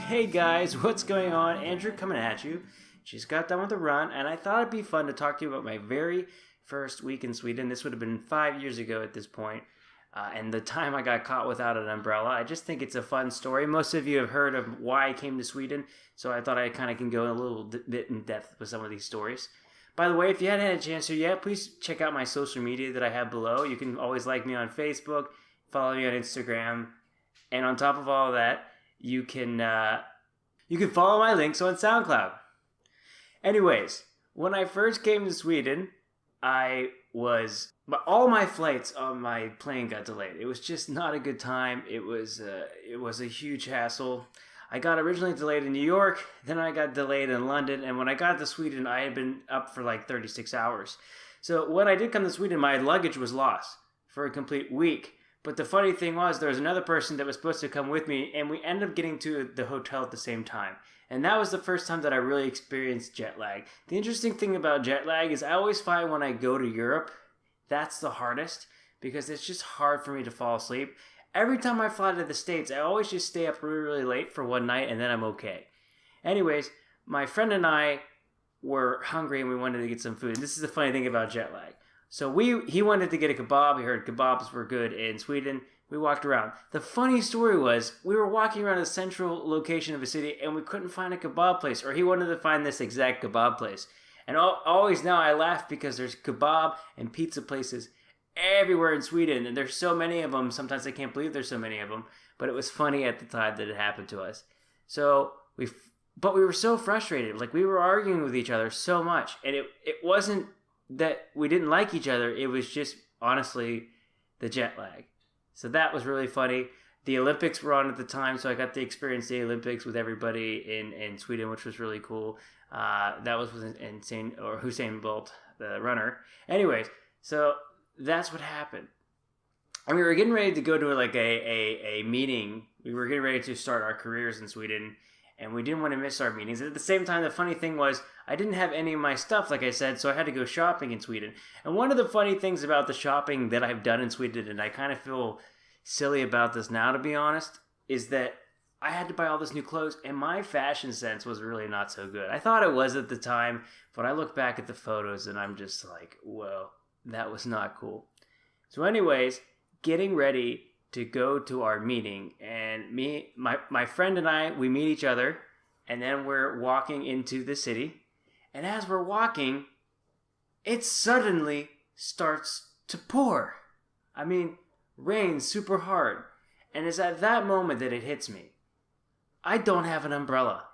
Hey guys, what's going on? Andrew coming at you. Just got done with a run, and I thought it'd be fun to talk to you about my very first week in Sweden. This would have been 5 years ago at this point, and the time I got caught without an umbrella. I just think it's a fun story. Most of you have heard of why I came to Sweden, so I thought I kind of can go a little bit in depth with some of these stories. By the way, if you hadn't had a chance to yet, please check out my social media that I have below. You can always like me on Facebook, follow me on Instagram, and on top of all that, you can follow my links on SoundCloud. Anyways, when I first came to Sweden, all my flights on my plane got delayed. It was just not a good time. It was a huge hassle. I got originally delayed in New York, then I got delayed in London, and when I got to Sweden, I had been up for like 36 hours. So when I did come to Sweden, my luggage was lost for a complete week. But the funny thing was, there was another person that was supposed to come with me, and we ended up getting to the hotel at the same time. And that was the first time that I really experienced jet lag. The interesting thing about jet lag is I always find when I go to Europe, that's the hardest, because it's just hard for me to fall asleep. Every time I fly to the States, I always just stay up really, really late for one night, and then I'm okay. Anyways, my friend and I were hungry, and we wanted to get some food. This is the funny thing about jet lag. So he wanted to get a kebab. He heard kebabs were good in Sweden. We walked around. The funny story was we were walking around a central location of a city and we couldn't find a kebab place, or he wanted to find this exact kebab place. And always now I laugh because there's kebab and pizza places everywhere in Sweden, and there's so many of them. Sometimes I can't believe there's so many of them, but it was funny at the time that it happened to us. But we were so frustrated. Like, we were arguing with each other so much, and it wasn't that we didn't like each other. It was just, honestly, the jet lag. So that was really funny. The Olympics were on at the time, so I got to experience the Olympics with everybody in Sweden, which was really cool. That was insane, or Usain Bolt, the runner. Anyways, so that's what happened. And we were getting ready to go to like a meeting. We were getting ready to start our careers in Sweden, and we didn't want to miss our meetings. At the same time, the funny thing was, I didn't have any of my stuff, like I said, so I had to go shopping in Sweden. And one of the funny things about the shopping that I've done in Sweden, and I kind of feel silly about this now, to be honest, is that I had to buy all this new clothes, and my fashion sense was really not so good. I thought it was at the time, but I look back at the photos, and I'm just like, whoa, that was not cool. So anyways, getting ready to go to our meeting, and my friend and I, we meet each other, and then we're walking into the city, and as we're walking, it suddenly starts to pour. I mean, rain super hard, and it's at that moment that it hits me. I don't have an umbrella.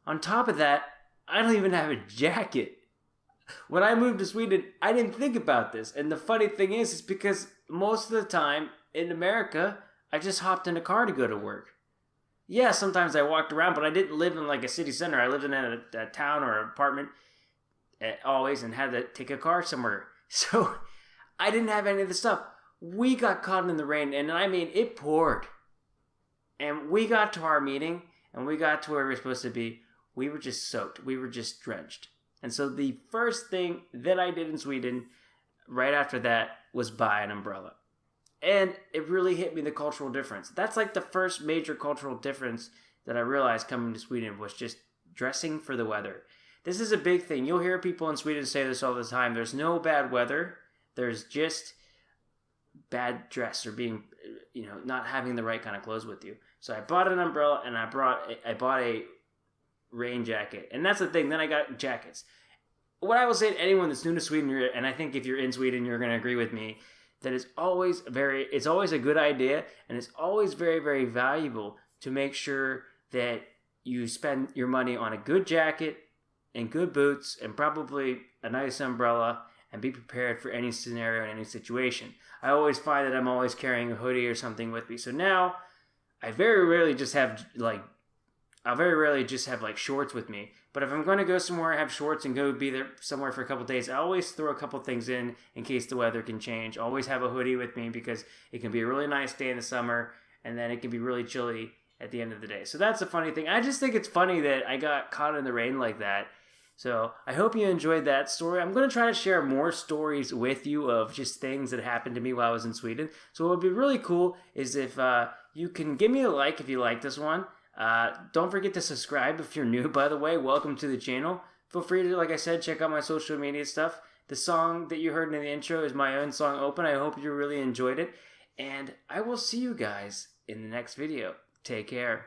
On top of that, I don't even have a jacket. When I moved to Sweden, I didn't think about this, and the funny thing is because most of the time in America, I just hopped in a car to go to work. Yeah, sometimes I walked around, but I didn't live in like a city center. I lived in a town or an apartment always, and had to take a car somewhere. So I didn't have any of the stuff. We got caught in the rain, and I mean, it poured. And we got to our meeting, and we got to where we were supposed to be. We were just soaked. We were just drenched. And so the first thing that I did in Sweden right after that was buy an umbrella. And it really hit me, the cultural difference. That's like the first major cultural difference that I realized coming to Sweden, was just dressing for the weather. This is a big thing. You'll hear people in Sweden say this all the time. There's no bad weather. There's just bad dress, or being, not having the right kind of clothes with you. So I bought an umbrella, and I bought a rain jacket. And that's the thing. Then I got jackets. What I will say to anyone that's new to Sweden, and I think if you're in Sweden, you're going to agree with me, that it's always a good idea, and it's always very, very valuable to make sure that you spend your money on a good jacket and good boots and probably a nice umbrella, and be prepared for any scenario and any situation. I always find that I'm always carrying a hoodie or something with me. So now I very rarely just have shorts with me. But if I'm going to go somewhere, have shorts and go be there somewhere for a couple days, I always throw a couple things in case the weather can change. Always have a hoodie with me, because it can be a really nice day in the summer, and then it can be really chilly at the end of the day. So that's a funny thing. I just think it's funny that I got caught in the rain like that. So I hope you enjoyed that story. I'm going to try to share more stories with you of just things that happened to me while I was in Sweden. So what would be really cool is if you can give me a like if you like this one. Don't forget to subscribe if you're new, by the way. Welcome to the channel. Feel free to, like I said, check out my social media stuff. The song that you heard in the intro is my own song, Open. I hope you really enjoyed it. And I will see you guys in the next video. Take care.